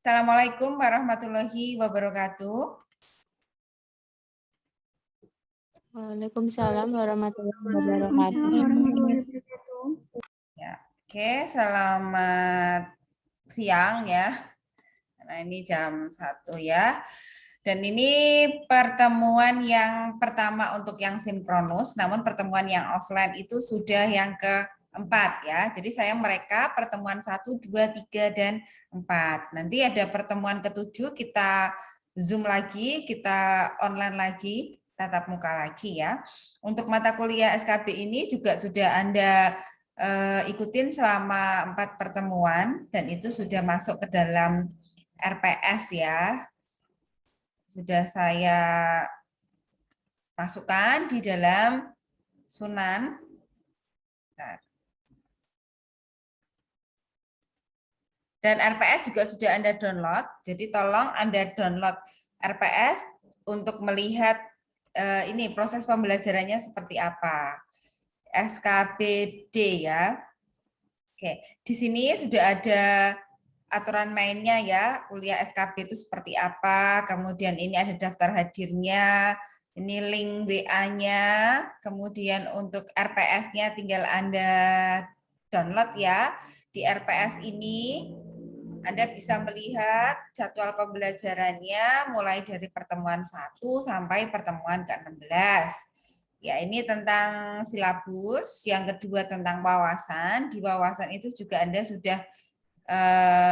Assalamualaikum warahmatullahi wabarakatuh. Waalaikumsalam warahmatullahi Waalaikumsalam wabarakatuh. warahmatullahi wabarakatuh. Ya, oke, selamat siang ya. Nah, ini jam 1 ya. Dan ini pertemuan yang pertama untuk yang sinkronus, namun pertemuan yang offline itu sudah yang keempat ya. Jadi saya mereka pertemuan 1, 2, 3, dan 4. Nanti ada pertemuan ke-7 kita Zoom lagi, kita online lagi, tatap muka lagi ya. Untuk mata kuliah SKB ini juga sudah Anda ikutin selama 4 pertemuan dan itu sudah masuk ke dalam RPS ya. Sudah saya masukkan di dalam Sunan. Dan RPS juga sudah Anda download. Jadi tolong Anda download RPS untuk melihat ini proses pembelajarannya seperti apa. SKBD ya. Oke, di sini sudah ada aturan mainnya ya, kuliah SKB itu seperti apa, kemudian ini ada daftar hadirnya, ini link WA-nya, kemudian untuk RPS-nya tinggal Anda download ya. Di RPS ini Anda bisa melihat jadwal pembelajarannya mulai dari pertemuan 1 sampai pertemuan ke-16. Ya, ini tentang silabus, yang kedua tentang wawasan. Di wawasan itu juga Anda sudah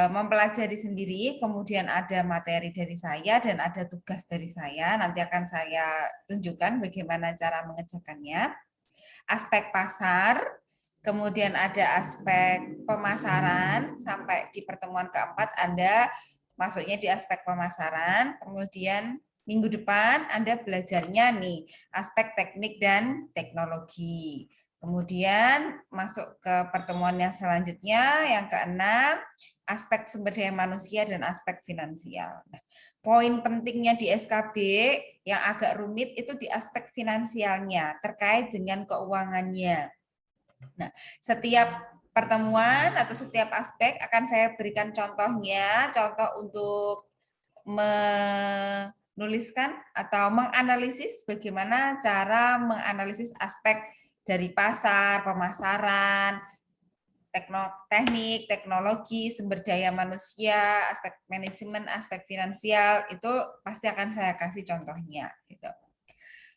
mempelajari sendiri, kemudian ada materi dari saya dan ada tugas dari saya. Nanti akan saya tunjukkan bagaimana cara mengerjakannya. Aspek pasar, kemudian ada aspek pemasaran, sampai di pertemuan keempat Anda masuknya di aspek pemasaran, kemudian minggu depan Anda belajarnya nih, aspek teknik dan teknologi. Kemudian masuk ke pertemuan yang selanjutnya, yang keenam, aspek sumber daya manusia dan aspek finansial. Nah, poin pentingnya di SKB yang agak rumit itu di aspek finansialnya, terkait dengan keuangannya. Nah, setiap pertemuan atau setiap aspek akan saya berikan contohnya, contoh untuk menuliskan atau menganalisis bagaimana cara menganalisis aspek dari pasar, pemasaran, teknik, teknologi, sumber daya manusia, aspek manajemen, aspek finansial, itu pasti akan saya kasih contohnya. Gitu.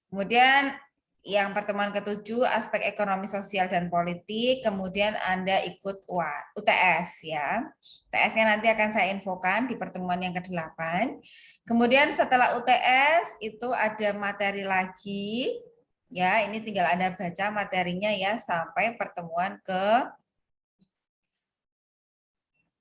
Kemudian yang pertemuan ke-7 aspek ekonomi sosial dan politik, kemudian Anda ikut UTS ya. UTS-nya nanti akan saya infokan di pertemuan yang ke-8. Kemudian setelah UTS itu ada materi lagi ya, ini tinggal Anda baca materinya ya sampai pertemuan ke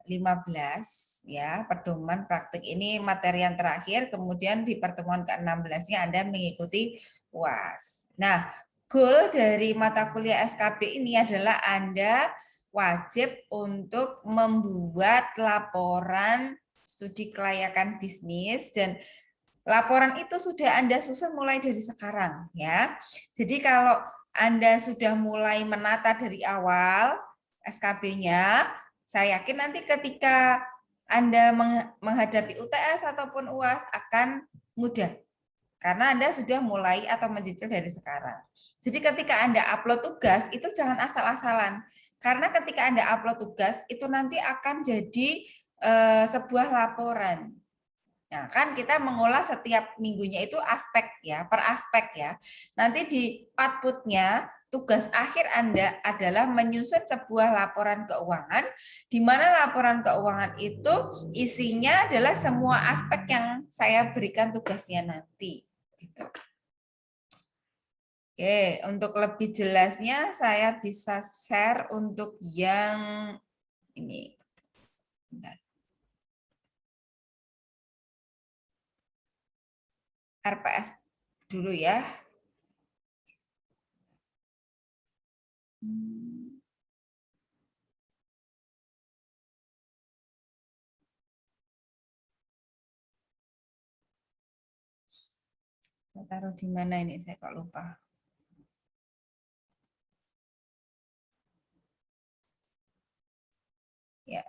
15 ya, pedoman praktik ini materi yang terakhir, kemudian di pertemuan ke-16-nya Anda mengikuti UAS. Nah, goal dari mata kuliah SKB ini adalah Anda wajib untuk membuat laporan studi kelayakan bisnis dan laporan itu sudah Anda susun mulai dari sekarang ya. Jadi kalau Anda sudah mulai menata dari awal SKB-nya, saya yakin nanti ketika Anda menghadapi UTS ataupun UAS akan mudah. Karena Anda sudah mulai atau mencicil dari sekarang. Jadi ketika Anda upload tugas, itu jangan asal-asalan. Karena ketika Anda upload tugas, itu nanti akan jadi sebuah laporan. Nah, kan kita mengolah setiap minggunya itu aspek ya, per aspek ya. Nanti di output-nya tugas akhir Anda adalah menyusun sebuah laporan keuangan, di mana laporan keuangan itu isinya adalah semua aspek yang saya berikan tugasnya nanti. Gitu. Oke, untuk lebih jelasnya saya bisa share untuk yang ini. Bentar. RPS dulu ya. Saya taruh di mana ini, saya kok lupa. Ya.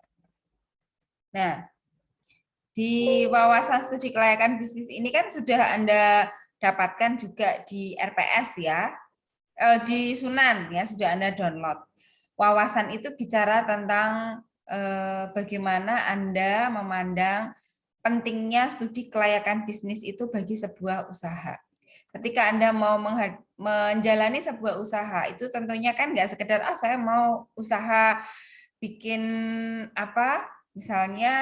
Nah, Di wawasan studi kelayakan bisnis ini kan sudah Anda dapatkan juga di RPS ya, di Sunan ya, sudah Anda download. Wawasan itu bicara tentang bagaimana Anda memandang pentingnya studi kelayakan bisnis itu bagi sebuah usaha. Ketika Anda mau menjalani sebuah usaha, itu tentunya kan nggak sekedar, saya mau usaha bikin apa, misalnya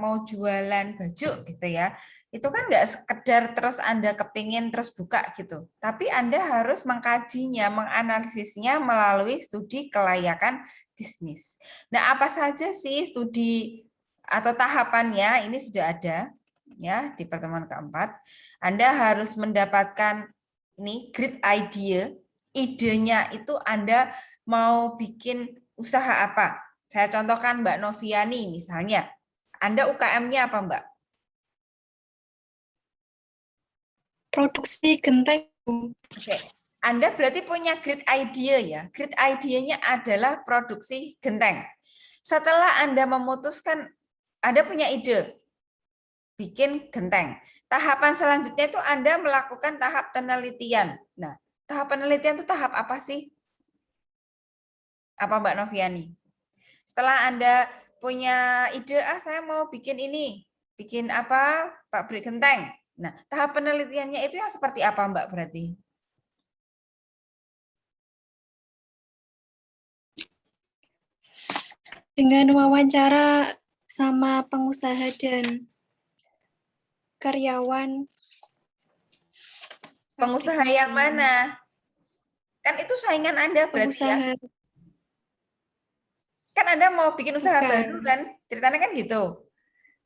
mau jualan baju gitu ya, itu kan nggak sekedar terus Anda kepingin terus buka gitu, tapi Anda harus mengkajinya, menganalisisnya melalui studi kelayakan bisnis. Nah, apa saja sih studi atau tahapannya ini sudah ada ya di pertemuan keempat. Anda harus mendapatkan ini great idea, idenya itu Anda mau bikin usaha apa. Saya contohkan Mbak Noviani misalnya. Anda UKM-nya apa, Mbak? Produksi genteng. Oke. Anda berarti punya great idea ya. Great idea-nya adalah produksi genteng. Setelah Anda memutuskan, Anda punya ide, bikin genteng. Tahapan selanjutnya itu Anda melakukan tahap penelitian. Nah, tahap penelitian itu tahap apa sih? Apa Mbak Noviani? Setelah Anda punya ide, saya mau bikin ini, bikin apa, pabrik genteng. Nah, tahap penelitiannya itu yang seperti apa Mbak berarti? Dengan wawancara sama pengusaha dan karyawan Pengusaha pabriknya yang ini. mana? Kan itu saingan Anda berarti ya. Pengusaha Kan Anda mau bikin usaha baru bukan. kan? Ceritanya kan gitu.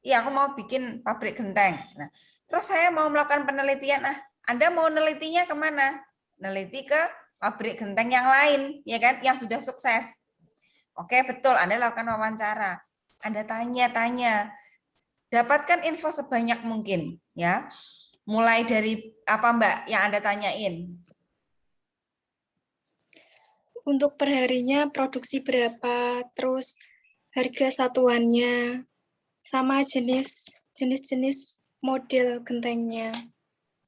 Iya, aku mau bikin pabrik genteng. Nah, terus saya mau melakukan penelitian. Anda mau nelitinya kemana? Neliti ke pabrik genteng yang lain, ya kan? Yang sudah sukses. Oke, betul. Anda lakukan wawancara. Anda tanya-tanya. Dapatkan info sebanyak mungkin, ya. Mulai dari apa, Mbak, yang Anda tanyain? Untuk perharinya produksi berapa, terus harga satuannya, sama jenis-jenis model gentengnya.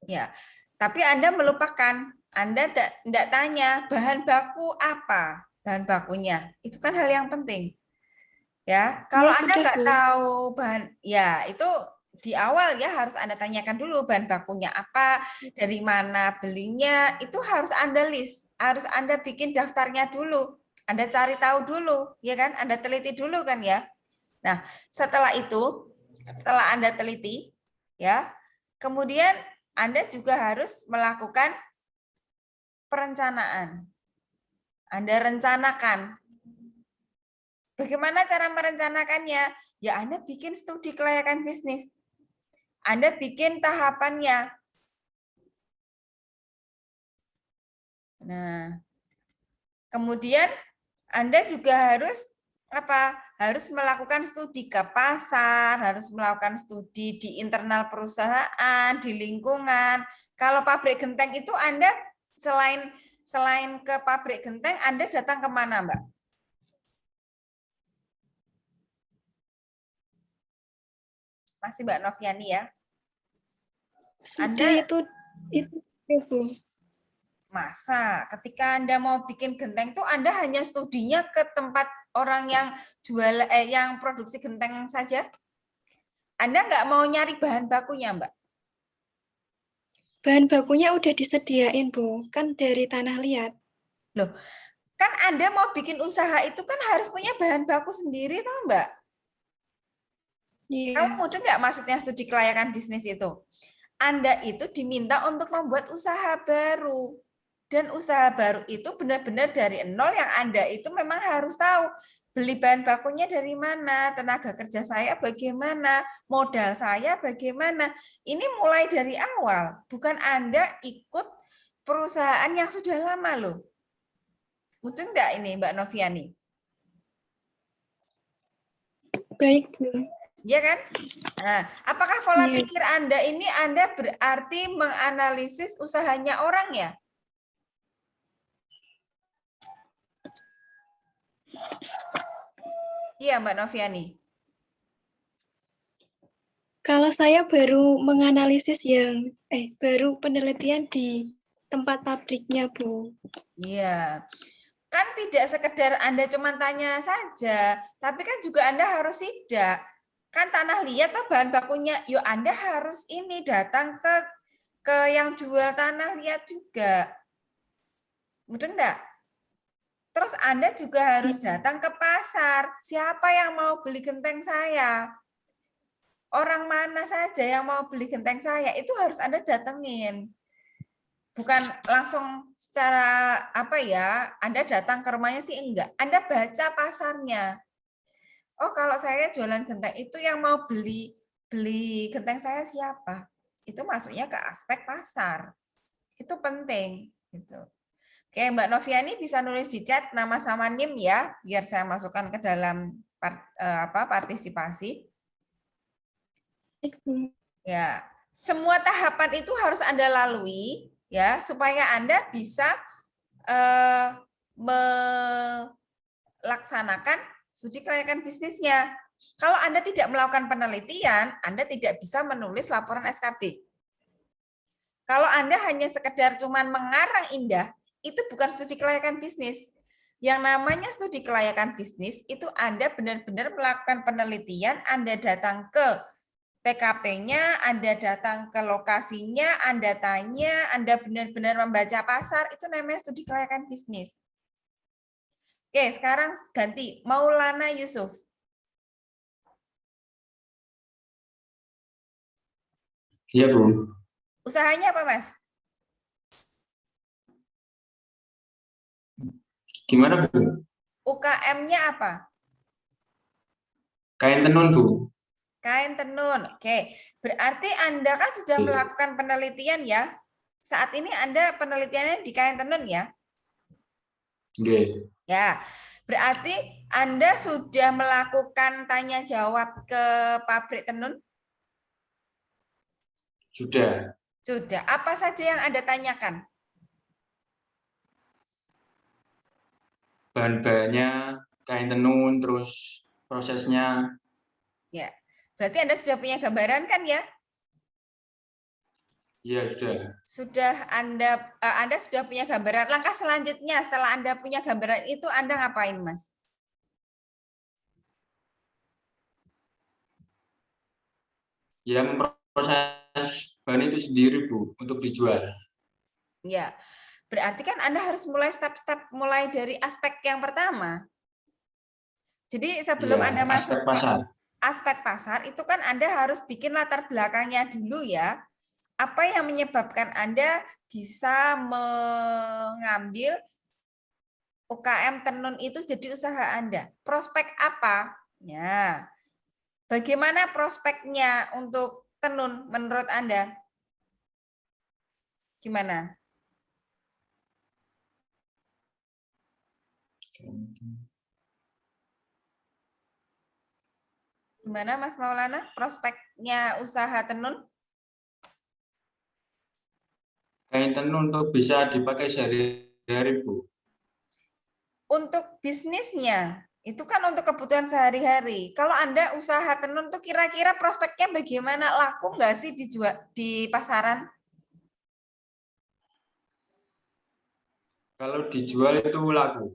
Ya, tapi Anda melupakan. Anda tidak tanya bahan baku apa, bahan bakunya. Itu kan hal yang penting. Ya, kalau Oh, Anda sudah, nggak Bu. tahu bahan, ya itu di awal ya harus Anda tanyakan dulu bahan bakunya apa, dari mana belinya, itu harus Anda list, harus Anda bikin daftarnya dulu. Anda cari tahu dulu, ya kan? Anda teliti dulu kan ya. Nah, setelah itu, setelah Anda teliti, ya, kemudian Anda juga harus melakukan perencanaan. Anda rencanakan. Bagaimana cara merencanakannya? Ya, Anda bikin studi kelayakan bisnis. Anda bikin tahapannya. Nah, kemudian Anda juga harus apa? Harus melakukan studi ke pasar, harus melakukan studi di internal perusahaan, di lingkungan. Kalau pabrik genteng itu Anda selain selain ke pabrik genteng, Anda datang kemana, Mbak? Masih Mbak Noviani ya? Sudah Anda itu Bu. masa ketika Anda mau bikin genteng tuh Anda hanya studinya ke tempat orang yang jual yang produksi genteng saja? Anda nggak mau nyari bahan bakunya, Mbak? Bahan bakunya udah disediain, Bu. Kan dari tanah liat. Loh, kan Anda mau bikin usaha itu kan harus punya bahan baku sendiri, toh, Mbak? Kamu Iya. mudah nggak maksudnya studi kelayakan bisnis itu? Anda itu diminta untuk membuat usaha baru. Dan usaha baru itu benar-benar dari nol yang Anda itu memang harus tahu. Beli bahan bakunya dari mana, tenaga kerja saya bagaimana, modal saya bagaimana. Ini mulai dari awal, bukan Anda ikut perusahaan yang sudah lama loh. Betul enggak ini Mbak Noviani? Baik, Bu. Ya kan? Nah, apakah pola Iya. pikir Anda ini Anda berarti menganalisis usahanya orang ya? Iya, Mbak Noviani. Kalau saya baru menganalisis baru penelitian di tempat pabriknya, Bu. Iya. Kan tidak sekedar Anda cuma tanya saja, tapi kan juga Anda harus sidak. Kan tanah liat atau bahan bakunya, yuk Anda harus ini datang ke yang jual tanah liat juga. Mudah enggak? Terus Anda juga harus datang ke pasar. Siapa yang mau beli genteng saya? Orang mana saja yang mau beli genteng saya? Itu harus Anda datengin. Bukan langsung secara apa ya, Anda datang ke rumahnya sih enggak. Anda baca pasarnya. Oh, kalau saya jualan genteng itu yang mau beli beli genteng saya siapa? Itu masuknya ke aspek pasar. Itu penting gitu. Oke, Mbak Noviani bisa nulis di chat nama sama NIM ya, biar saya masukkan ke dalam partisipasi. Baik, Bu. Ya, semua tahapan itu harus Anda lalui ya supaya Anda bisa melaksanakan studi kelayakan bisnisnya. Kalau Anda tidak melakukan penelitian, Anda tidak bisa menulis laporan SKB. Kalau Anda hanya sekedar cuman mengarang indah, itu bukan studi kelayakan bisnis. Yang namanya studi kelayakan bisnis itu Anda benar-benar melakukan penelitian, Anda datang ke TKP-nya, Anda datang ke lokasinya, Anda tanya, Anda benar-benar membaca pasar, itu namanya studi kelayakan bisnis. Oke, sekarang ganti Maulana Yusuf. Iya, Bu. Usahanya apa, Mas? Gimana, Bu? UKM-nya apa? Kain tenun, Bu. Kain tenun. Oke, berarti Anda kan sudah melakukan penelitian ya. Saat ini Anda penelitiannya di kain tenun ya? Oke. Ya, berarti Anda sudah melakukan tanya jawab ke pabrik tenun? Sudah. Sudah. Apa saja yang Anda tanyakan? Bahan-bahannya, kain tenun, terus prosesnya. Ya, berarti Anda sudah punya gambaran kan ya? Iya, sudah. Sudah Anda sudah punya gambaran. Langkah selanjutnya setelah Anda punya gambaran itu Anda ngapain, Mas? Ya, memproses bahan itu sendiri, Bu, untuk dijual. Ya, berarti kan Anda harus mulai step-step mulai dari aspek yang pertama. Jadi sebelum Iya, Anda masuk aspek ke pasar. aspek pasar itu kan Anda harus bikin latar belakangnya dulu ya. Apa yang menyebabkan Anda bisa mengambil UKM tenun itu jadi usaha Anda? Prospek apa? Ya. Bagaimana prospeknya untuk tenun menurut Anda? Gimana? Gimana Mas Maulana? Prospeknya usaha tenun? Kain tenun untuk bisa dipakai sehari-hari, Bu. Untuk bisnisnya, itu kan untuk kebutuhan sehari-hari. Kalau Anda usaha tenun tuh kira-kira prospeknya bagaimana? Laku nggak sih dijual di pasaran? Kalau dijual itu laku.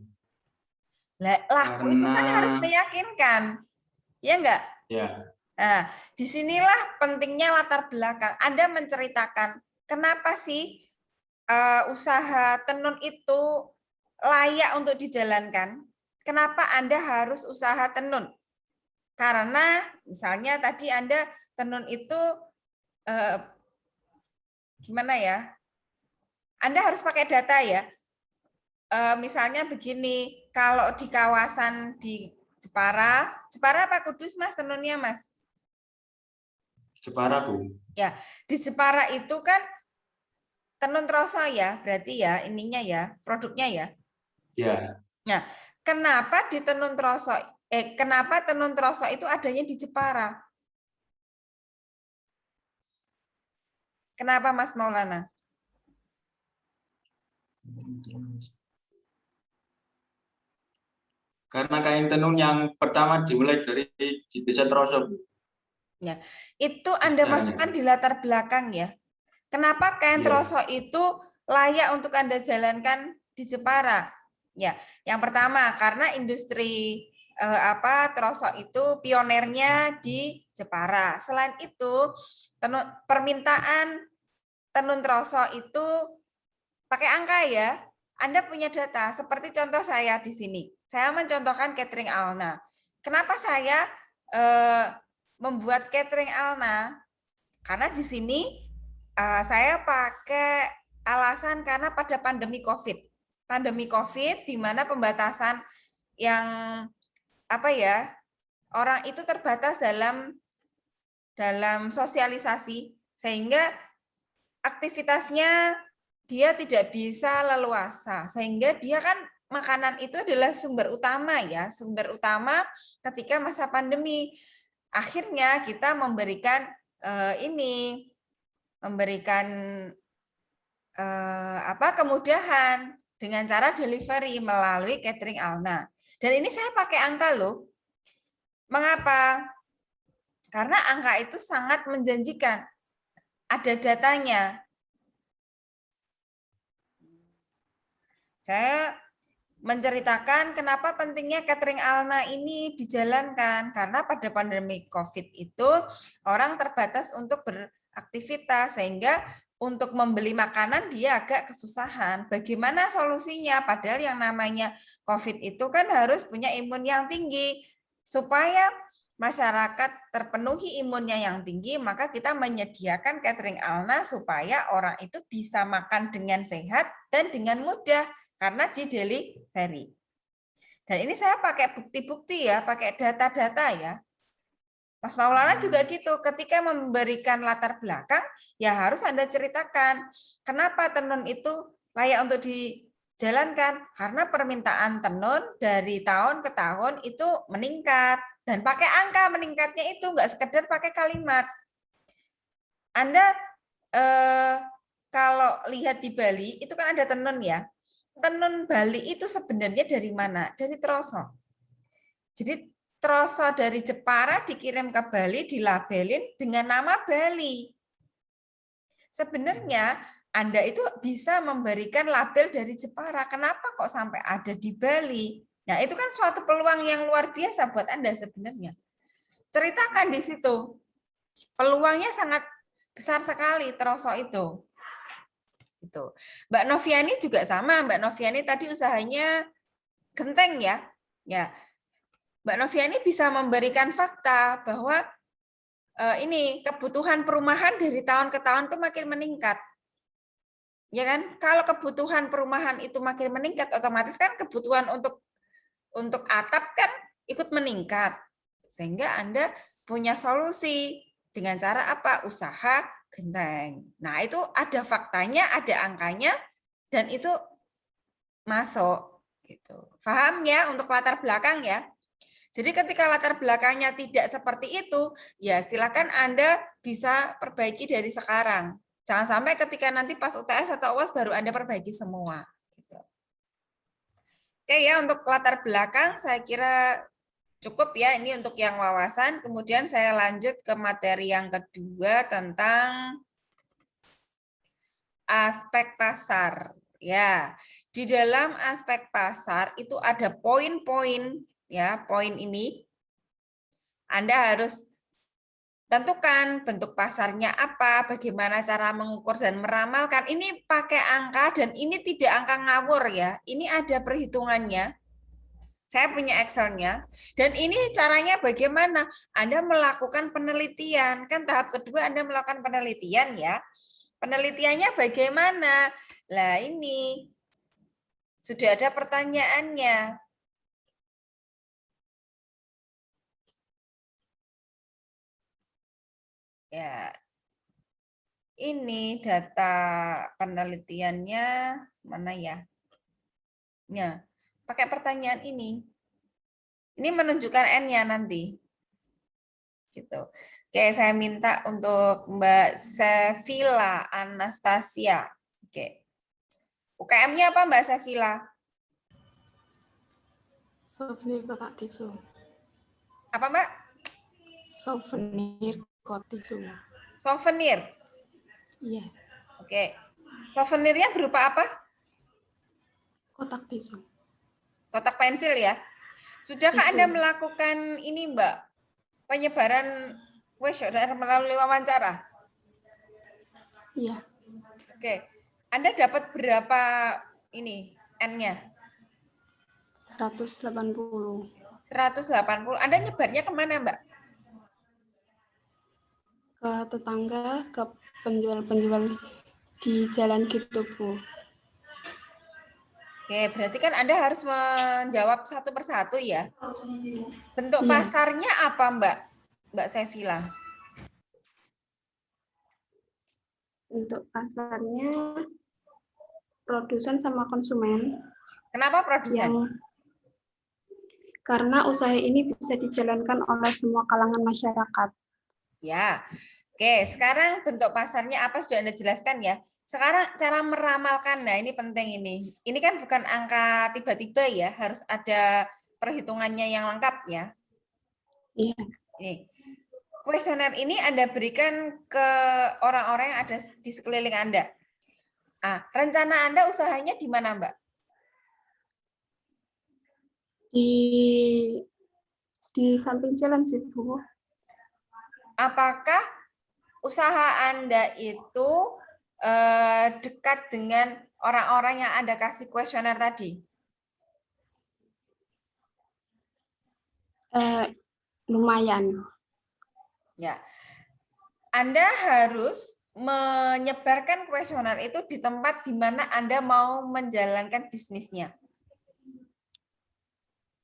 Laku itu Karena, kan harus meyakinkan. Ya enggak? ya, Nah, disinilah pentingnya latar belakang. Anda menceritakan kenapa sih usaha tenun itu layak untuk dijalankan. Kenapa Anda harus usaha tenun? Karena misalnya tadi Anda tenun itu gimana ya? Anda harus pakai data ya. Misalnya begini, kalau di kawasan di Jepara, Jepara apa Kudus Mas tenunnya Mas? Jepara, Bu. Ya, di Jepara itu kan tenun troso ya, berarti ya ininya ya, produknya ya. Ya, Nah, kenapa tenun troso itu adanya di Jepara? Kenapa Mas Maulana? karena kain tenun yang pertama dimulai dari desa Troso, Bu. Ya, itu Anda masukkan di latar belakang ya. Kenapa kain Iya. troso itu layak untuk Anda jalankan di Jepara? Ya, yang pertama karena industri troso itu pionernya di Jepara. Selain itu, permintaan tenun troso itu pakai angka ya. Anda punya data, seperti contoh saya di sini. Saya mencontohkan catering Alna. Kenapa saya membuat catering Alna? Karena di sini saya pakai alasan karena pada pandemi COVID. Pandemi COVID di mana pembatasan yang orang itu terbatas dalam sosialisasi sehingga aktivitasnya dia tidak bisa leluasa sehingga dia kan makanan itu adalah sumber utama ya, sumber utama ketika masa pandemi. Akhirnya kita memberikan kemudahan dengan cara delivery melalui catering Alna. Dan ini saya pakai angka loh. Mengapa? Karena angka itu sangat menjanjikan. Ada datanya. Saya menceritakan kenapa pentingnya catering Alna ini dijalankan. Karena pada pandemi COVID itu orang terbatas untuk beraktivitas sehingga untuk membeli makanan dia agak kesusahan. Bagaimana solusinya? Padahal yang namanya COVID itu kan harus punya imun yang tinggi. Supaya masyarakat terpenuhi imunnya yang tinggi, maka kita menyediakan catering Alna supaya orang itu bisa makan dengan sehat dan dengan mudah. Karena di delivery. Dan ini saya pakai bukti-bukti ya, pakai data-data ya. Mas Maulana juga gitu, ketika memberikan latar belakang, ya harus Anda ceritakan kenapa tenun itu layak untuk dijalankan. Karena permintaan tenun dari tahun ke tahun itu meningkat. Dan pakai angka meningkatnya itu, nggak sekedar pakai kalimat. Anda kalau lihat di Bali, itu kan ada tenun ya. Tenun Bali itu sebenarnya dari mana? Dari troso. Jadi troso dari Jepara dikirim ke Bali, dilabelin dengan nama Bali. Sebenarnya Anda itu bisa memberikan label dari Jepara. Kenapa kok sampai ada di Bali? Nah, itu kan suatu peluang yang luar biasa buat Anda sebenarnya. Ceritakan di situ. Peluangnya sangat besar sekali troso itu. Gitu. Mbak Noviani juga sama. Mbak Noviani tadi usahanya genteng ya. Ya. Mbak Noviani bisa memberikan fakta bahwa ini kebutuhan perumahan dari tahun ke tahun itu makin meningkat. Ya kan? Kalau kebutuhan perumahan itu makin meningkat, otomatis kan kebutuhan untuk atap kan ikut meningkat. Sehingga Anda punya solusi dengan cara apa? Usaha genteng. Nah, itu ada faktanya, ada angkanya, dan itu masuk. Gitu. Paham ya untuk latar belakang ya? Jadi ketika latar belakangnya tidak seperti itu, ya silakan Anda bisa perbaiki dari sekarang. Jangan sampai ketika nanti pas UTS atau UAS baru Anda perbaiki semua. Gitu. Oke ya, untuk latar belakang saya kira cukup ya, ini untuk yang wawasan. Kemudian saya lanjut ke materi yang kedua tentang aspek pasar. Ya, di dalam aspek pasar itu ada poin-poin ya, poin ini Anda harus tentukan bentuk pasarnya apa, bagaimana cara mengukur dan meramalkan. Ini pakai angka dan ini tidak angka ngawur ya. Ini ada perhitungannya. Saya punya Excel-nya. Dan ini caranya bagaimana? Anda melakukan penelitian. Kan tahap kedua Anda melakukan penelitian ya. Penelitiannya bagaimana? Lah ini sudah ada pertanyaannya. Ya, ini data penelitiannya mana ya? Ya, pakai pertanyaan ini. Ini menunjukkan N-nya nanti. Gitu. Oke, saya minta untuk Mbak Sevilla Anastasia. Oke. UKM-nya apa Mbak Sevilla? Souvenir Kakak Tisu. Apa Mbak? Souvenir Kot tisu. Souvenir. Iya, Oke. Souvenirnya berupa apa? kotak tisu. Kotak pensil ya. Sudahkah Tisu. Anda melakukan ini, Mbak? Penyebaran kuesioner melalui wawancara? Iya, Oke. Anda dapat berapa ini N-nya? 180. 180. Anda nyebarnya kemana, Mbak? Ke tetangga, ke penjual-penjual di jalan gitu, Bu. Oke, berarti kan Anda harus menjawab satu persatu ya. Bentuk Iya. pasarnya apa, Mbak? Mbak Sevilla? Untuk pasarnya produsen sama konsumen Kenapa produsen? yang karena usaha ini bisa dijalankan oleh semua kalangan masyarakat. Ya. Oke, sekarang bentuk pasarnya apa sudah Anda jelaskan ya. Sekarang cara meramalkan, nah ini penting ini. Ini kan bukan angka tiba-tiba ya, harus ada perhitungannya yang lengkap ya. Iya, Ini. Kuesioner ini Anda berikan ke orang-orang yang ada di sekeliling Anda. Ah, rencana Anda usahanya di mana, Mbak? di samping jalan sih, Bu. Apakah usaha Anda itu dekat dengan orang-orang yang Anda kasih kuesioner tadi? Lumayan. Ya. Anda harus menyebarkan kuesioner itu di tempat di mana Anda mau menjalankan bisnisnya.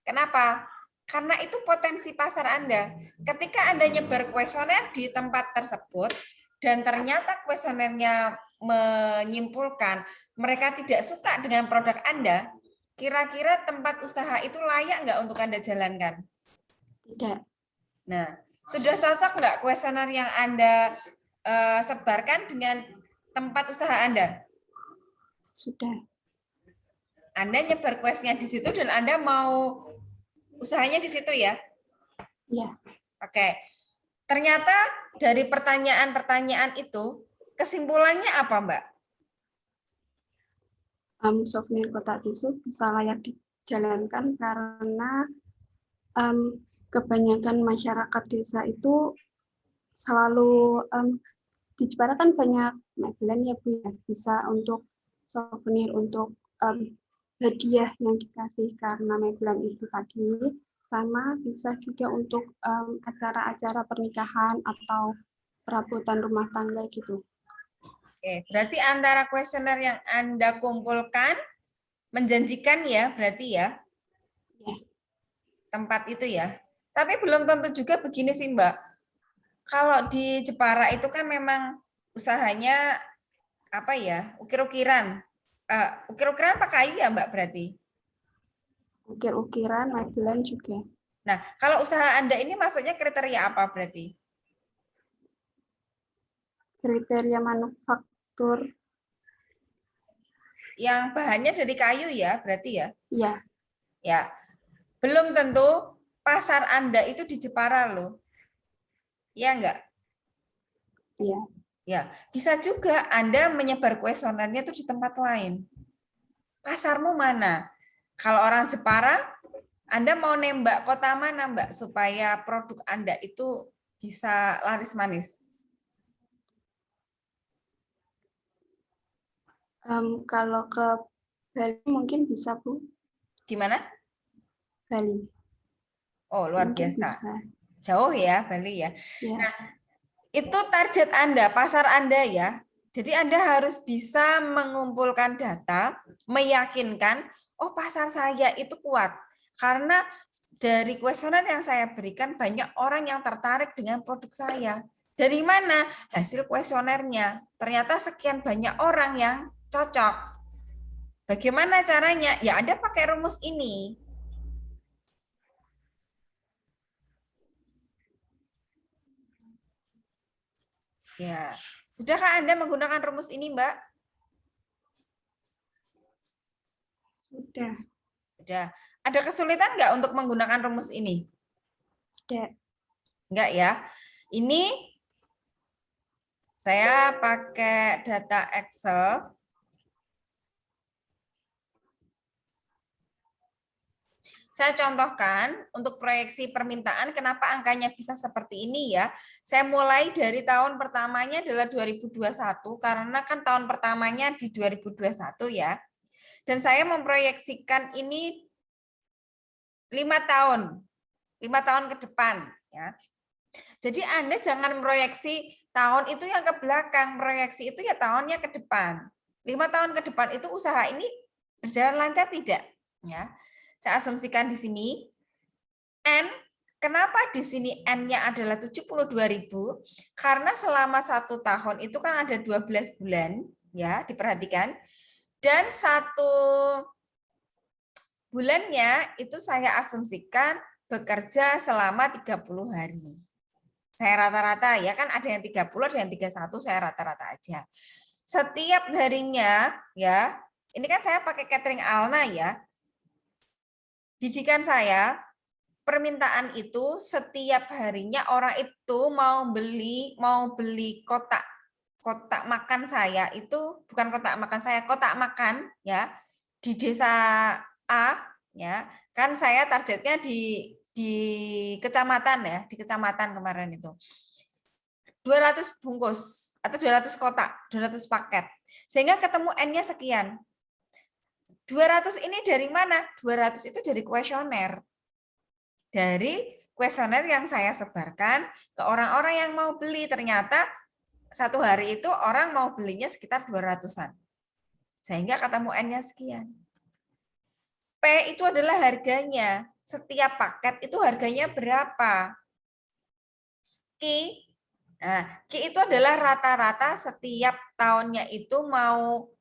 Kenapa? Karena itu potensi pasar Anda. Ketika Anda nyebar kuesioner di tempat tersebut, dan ternyata kuesionernya menyimpulkan mereka tidak suka dengan produk Anda, kira-kira tempat usaha itu layak nggak untuk Anda jalankan? Tidak. Nah, sudah cocok nggak kuesioner yang Anda sebarkan dengan tempat usaha Anda? Sudah. Anda nyebar kuesnya di situ dan Anda mau usahanya di situ ya? Iya. Oke. Ternyata dari pertanyaan-pertanyaan itu, kesimpulannya apa, Mbak? Souvenir kotak tisu bisa layak dijalankan karena kebanyakan masyarakat desa itu selalu di Jepara kan banyak Magelan ya Bu ya, bisa untuk souvenir, untuk hadiah yang dikasih karena Magelan itu tadi, sama bisa juga untuk acara-acara pernikahan atau perabotan rumah tangga gitu. Oke, berarti antara kuesioner yang Anda kumpulkan menjanjikan ya, berarti ya? Ya. Tempat itu ya. Tapi belum tentu juga begini sih, Mbak. Kalau di Jepara itu kan memang usahanya apa ya? Ukir-ukiran. Ukir-ukiran apa kayu ya, Mbak, berarti? Ukir-ukiran, Magelan juga. Nah, kalau usaha Anda ini maksudnya kriteria apa berarti? Kriteria manufaktur. Yang bahannya dari kayu ya, berarti ya? Ya. Ya. Belum tentu pasar Anda itu di Jepara loh. Iya enggak? Iya. Ya, bisa juga Anda menyebar kuesionernya itu di tempat lain. Pasarmu mana? Kalau orang Jepara, Anda mau nembak kota mana, Mbak, supaya produk Anda itu bisa laris manis? Kalau ke Bali mungkin bisa, Bu. Di mana? Bali. Oh, luar Mungkin biasa. bisa. Jauh ya, Bali ya. Ya. Nah, itu target Anda, pasar Anda ya. Jadi Anda harus bisa mengumpulkan data, meyakinkan, oh pasar saya itu kuat. Karena dari kuesioner yang saya berikan, banyak orang yang tertarik dengan produk saya. Dari mana? Hasil kuesionernya. Ternyata sekian banyak orang yang cocok. Bagaimana caranya? Ya Anda pakai rumus ini. Ya, sudahkah Anda menggunakan rumus ini, Mbak? Sudah. Sudah. Ada kesulitan nggak untuk menggunakan rumus ini? Tidak. Enggak ya. Ini Saya pakai data Excel. Saya contohkan untuk proyeksi permintaan kenapa angkanya bisa seperti ini ya. Saya mulai dari tahun pertamanya adalah 2021 karena kan tahun pertamanya di 2021 ya. Dan saya memproyeksikan ini 5 tahun. 5 tahun ke depan ya. Jadi Anda jangan proyeksi tahun itu yang ke belakang, proyeksi itu ya tahunnya ke depan. 5 tahun ke depan itu usaha ini berjalan lancar tidak? Ya. Saya asumsikan di sini N, kenapa di sini N-nya adalah 72.000? Karena selama 1 tahun itu kan ada 12 bulan, ya, diperhatikan. Dan 1 bulannya itu saya asumsikan bekerja selama 30 hari. Saya rata-rata ya kan ada yang 30, ada yang 31, saya rata-rata aja. Setiap harinya ya, ini kan saya pakai catering Alna ya. Didikan saya, permintaan itu setiap harinya orang itu mau beli kotak makan saya itu bukan kotak makan saya, kotak makan ya di desa A ya. Kan saya targetnya di kecamatan ya, di kecamatan kemarin itu. 200 bungkus atau 200 kotak, 200 paket. Sehingga ketemu N-nya sekian. 200 ini dari mana? 200 itu dari kuesioner. Dari kuesioner yang saya sebarkan ke orang-orang yang mau beli. Ternyata 1 hari itu orang mau belinya sekitar 200-an. Sehingga ketemu N-nya sekian. P itu adalah harganya. Setiap paket itu harganya berapa? Q, nah, Q itu adalah rata-rata setiap tahunnya itu mau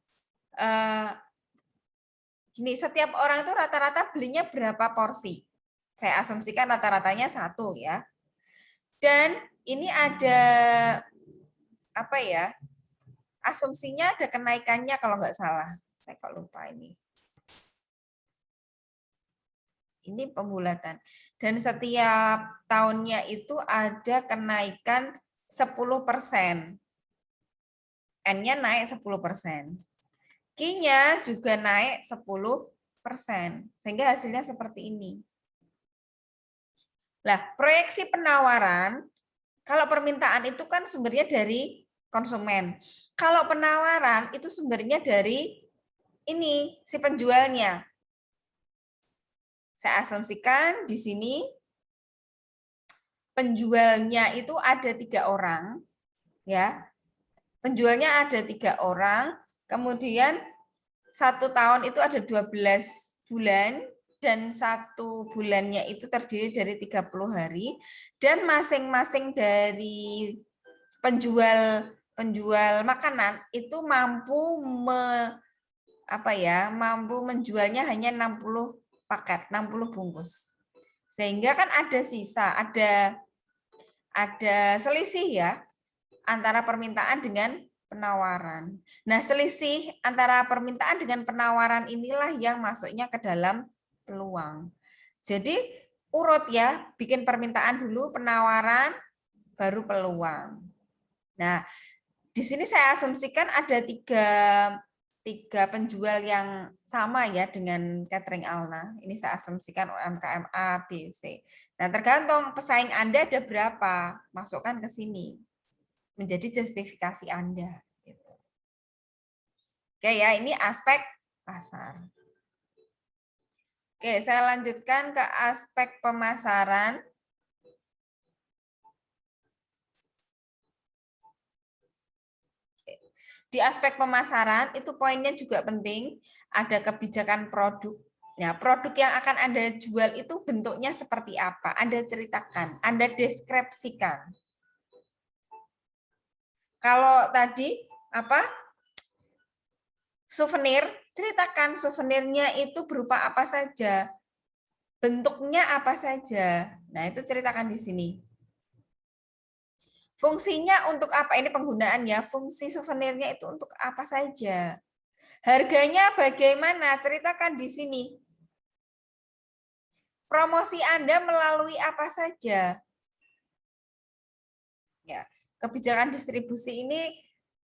gini, setiap orang itu rata-rata belinya berapa porsi? Saya asumsikan rata-ratanya 1 ya. Dan ini ada apa ya? Asumsinya ada kenaikannya kalau nggak salah. Saya kok lupa ini. Ini pembulatan. Dan setiap tahunnya itu ada kenaikan 10%. N-nya naik 10%. Q-nya juga naik 10%. Sehingga hasilnya seperti ini. Nah, proyeksi penawaran, kalau permintaan itu kan sumbernya dari konsumen. Kalau penawaran itu sumbernya dari ini, si penjualnya. Saya asumsikan di sini penjualnya itu ada 3 orang. Ya, penjualnya ada 3 orang. Kemudian 1 tahun itu ada 12 bulan dan 1 bulannya itu terdiri dari 30 hari dan masing-masing dari penjual makanan itu mampu mampu menjualnya hanya 60 paket, 60 bungkus. Sehingga kan ada sisa, ada selisih ya antara permintaan dengan penawaran. Nah, selisih antara permintaan dengan penawaran inilah yang masuknya ke dalam peluang. Jadi urut ya, bikin permintaan dulu, penawaran, baru peluang. Nah, di sini saya asumsikan ada 3 penjual yang sama ya dengan catering Alna. Ini saya asumsikan UMKM A, B, C. Nah, tergantung pesaing Anda ada berapa, masukkan ke sini. Menjadi justifikasi Anda. Gitu. Oke ya, ini aspek pasar. Oke, saya lanjutkan ke aspek pemasaran. Di aspek pemasaran itu poinnya juga penting, ada kebijakan produk. Nah, produk yang akan Anda jual itu bentuknya seperti apa? Anda ceritakan, Anda deskripsikan. Kalau tadi souvenir, ceritakan souvenirnya itu berupa apa saja, bentuknya apa saja. Nah, itu ceritakan di sini. Fungsinya untuk apa? Ini penggunaannya. Fungsi souvenirnya itu untuk apa saja. Harganya bagaimana? Ceritakan di sini. Promosi Anda melalui apa saja? Ya. Kebijakan distribusi ini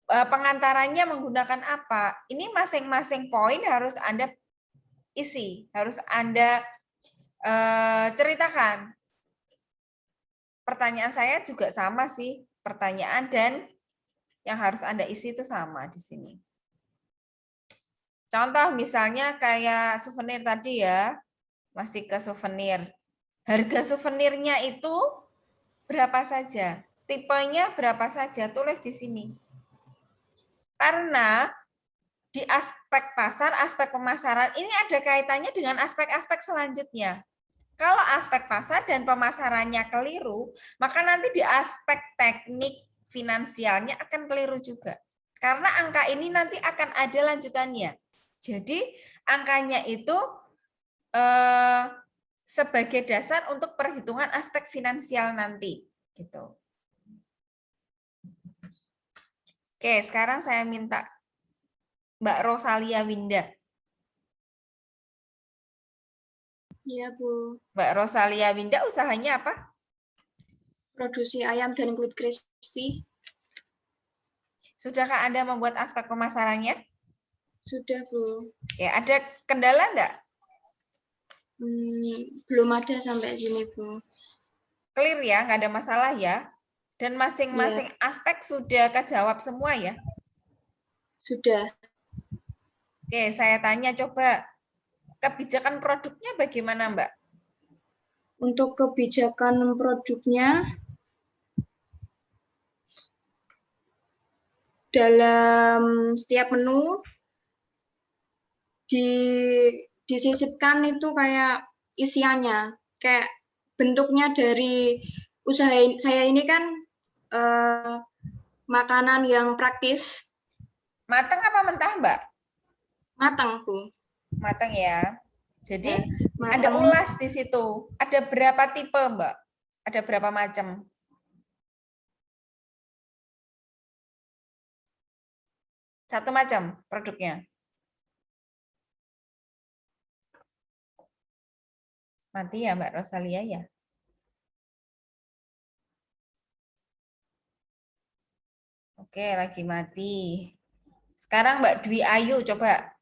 pengantarannya menggunakan apa? Ini masing-masing poin harus Anda isi, harus Anda ceritakan. Pertanyaan saya juga sama sih, pertanyaan dan yang harus Anda isi itu sama di sini. Contoh misalnya kayak souvenir tadi ya, masih ke souvenir. Harga souvenirnya itu berapa saja? Tipenya berapa saja? Tulis di sini. Karena di aspek pasar, aspek pemasaran ini ada kaitannya dengan aspek-aspek selanjutnya. Kalau aspek pasar dan pemasarannya keliru, maka nanti di aspek teknik finansialnya akan keliru juga. Karena angka ini nanti akan ada lanjutannya. Jadi angkanya itu sebagai dasar untuk perhitungan aspek finansial nanti. Gitu. Oke, sekarang saya minta Mbak Rosalia Winda. Iya, Bu. Mbak Rosalia Winda usahanya apa? Produksi ayam dan kulit crispy. Sudahkah Anda membuat aspek pemasarannya? Sudah, Bu. Oke, ada kendala enggak? Belum ada sampai sini, Bu. Clear ya, nggak ada masalah ya. Dan masing-masing aspek sudah kejawab semua ya. Sudah. Oke, saya tanya coba kebijakan produknya bagaimana, Mbak? Untuk kebijakan produknya, dalam setiap menu disisipkan itu kayak isiannya, kayak bentuknya dari usaha saya ini kan makanan yang praktis. Matang apa mentah, Mbak? Matang, Bu. Matang ya. Jadi Matang. Anda ulas di situ. Ada berapa tipe, Mbak? Ada berapa macam? Satu macam produknya. Mati ya Mbak Rosalia ya. Oke, lagi mati. Sekarang Mbak Dwi Ayu coba.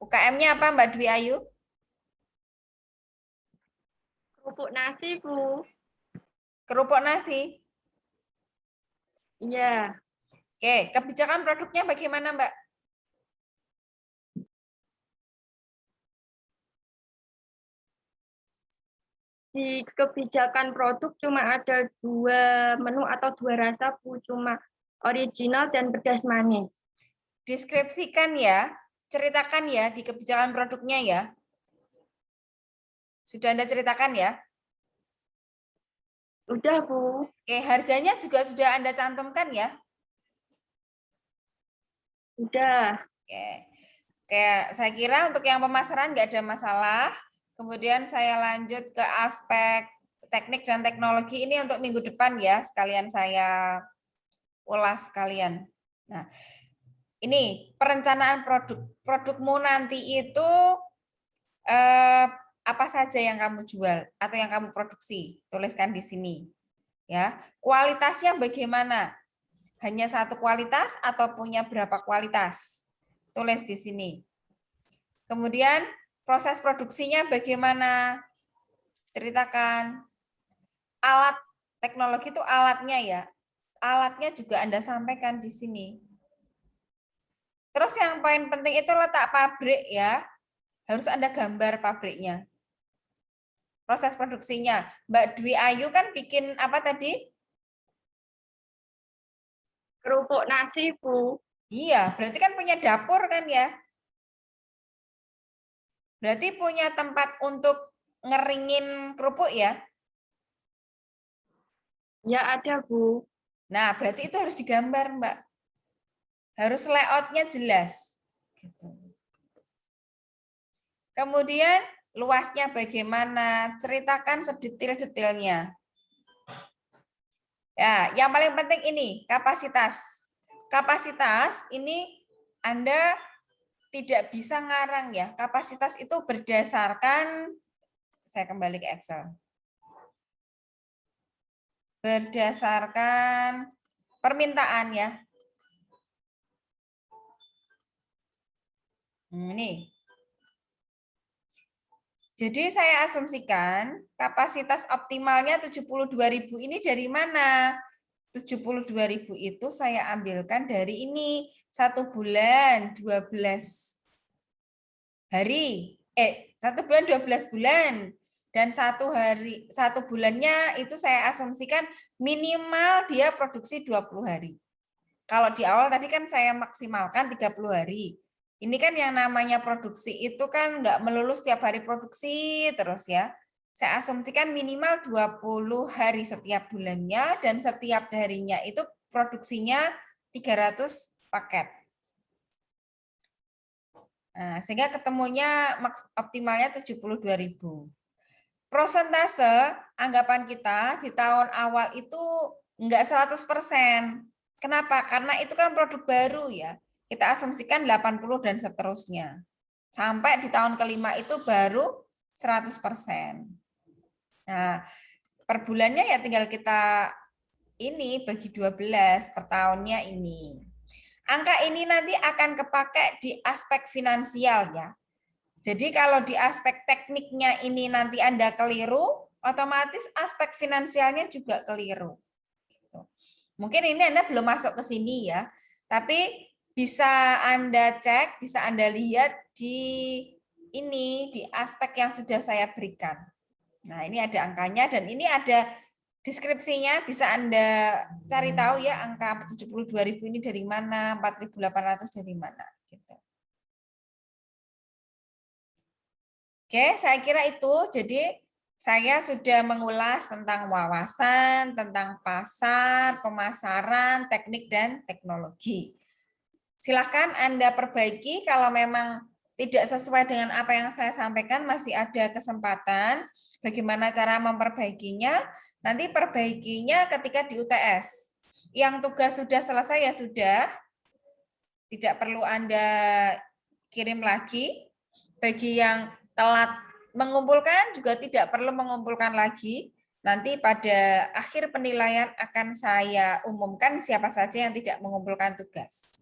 UKM-nya apa Mbak Dwi Ayu? Kerupuk nasi, Bu. Kerupuk nasi. Iya. Oke, kebijakan produknya bagaimana Mbak? Di kebijakan produk cuma ada 2 menu atau 2 rasa, Bu. Cuma original dan pedas manis. Deskripsikan ya, ceritakan ya di kebijakan produknya ya. Sudah Anda ceritakan ya? Udah, Bu. Oke, harganya juga sudah Anda cantumkan ya? Udah. Oke. Kayak saya kira untuk yang pemasaran nggak ada masalah. Kemudian saya lanjut ke aspek teknik dan teknologi ini untuk minggu depan ya, sekalian saya ulas sekalian. Nah, ini perencanaan produk. Produkmu nanti itu apa saja yang kamu jual atau yang kamu produksi? Tuliskan di sini. Ya, kualitasnya bagaimana? Hanya satu kualitas atau punya berapa kualitas? Tulis di sini. Kemudian proses produksinya bagaimana? Ceritakan. Alat teknologi itu alatnya ya. Alatnya juga Anda sampaikan di sini. Terus yang poin penting itu letak pabrik ya. Harus Anda gambar pabriknya. Proses produksinya. Mbak Dwi Ayu kan bikin apa tadi? Kerupuk nasi, Bu. Iya, berarti kan punya dapur kan ya? Berarti punya tempat untuk ngeringin kerupuk ya? Ya ada, Bu. Nah, berarti itu harus digambar, Mbak. Harus layout-nya jelas. Kemudian luasnya bagaimana? Ceritakan sedetail-detailnya. Ya, yang paling penting ini kapasitas. Kapasitas ini Anda tidak bisa ngarang ya. Kapasitas itu berdasarkan, saya kembali ke Excel. berdasarkan permintaan ya. Ini. Jadi saya asumsikan kapasitas optimalnya 72.000 ini dari mana? 72.000 itu saya ambilkan dari ini. 1 bulan 12 hari. 1 bulan 12 bulan. Dan 1 bulannya itu saya asumsikan minimal dia produksi 20 hari. Kalau di awal tadi kan saya maksimalkan 30 hari. Ini kan yang namanya produksi itu kan nggak melulu setiap hari produksi terus ya. Saya asumsikan minimal 20 hari setiap bulannya dan setiap harinya itu produksinya 300 paket. Nah, sehingga ketemunya optimalnya 72.000. Prosentase anggapan kita di tahun awal itu enggak 100%. Kenapa? Karena itu kan produk baru ya. Kita asumsikan 80 dan seterusnya. Sampai di tahun kelima itu baru 100%. Nah, per bulannya ya tinggal kita ini bagi 12 per tahunnya ini. Angka ini nanti akan kepakai di aspek finansial ya. Jadi kalau di aspek tekniknya ini nanti Anda keliru, otomatis aspek finansialnya juga keliru. Mungkin ini Anda belum masuk ke sini ya, tapi bisa Anda cek, bisa Anda lihat di ini, di aspek yang sudah saya berikan. Nah, ini ada angkanya dan ini ada deskripsinya, bisa Anda cari tahu ya angka 72.000 ini dari mana, 4.800 dari mana. Gitu. Oke, saya kira itu. Jadi saya sudah mengulas tentang wawasan, tentang pasar, pemasaran, teknik, dan teknologi. Silakan Anda perbaiki kalau memang tidak sesuai dengan apa yang saya sampaikan, masih ada kesempatan. Bagaimana cara memperbaikinya? Nanti perbaikinya ketika di UTS. Yang tugas sudah selesai ya sudah. Tidak perlu Anda kirim lagi. Bagi yang telat mengumpulkan juga tidak perlu mengumpulkan lagi. Nanti pada akhir penilaian akan saya umumkan siapa saja yang tidak mengumpulkan tugas.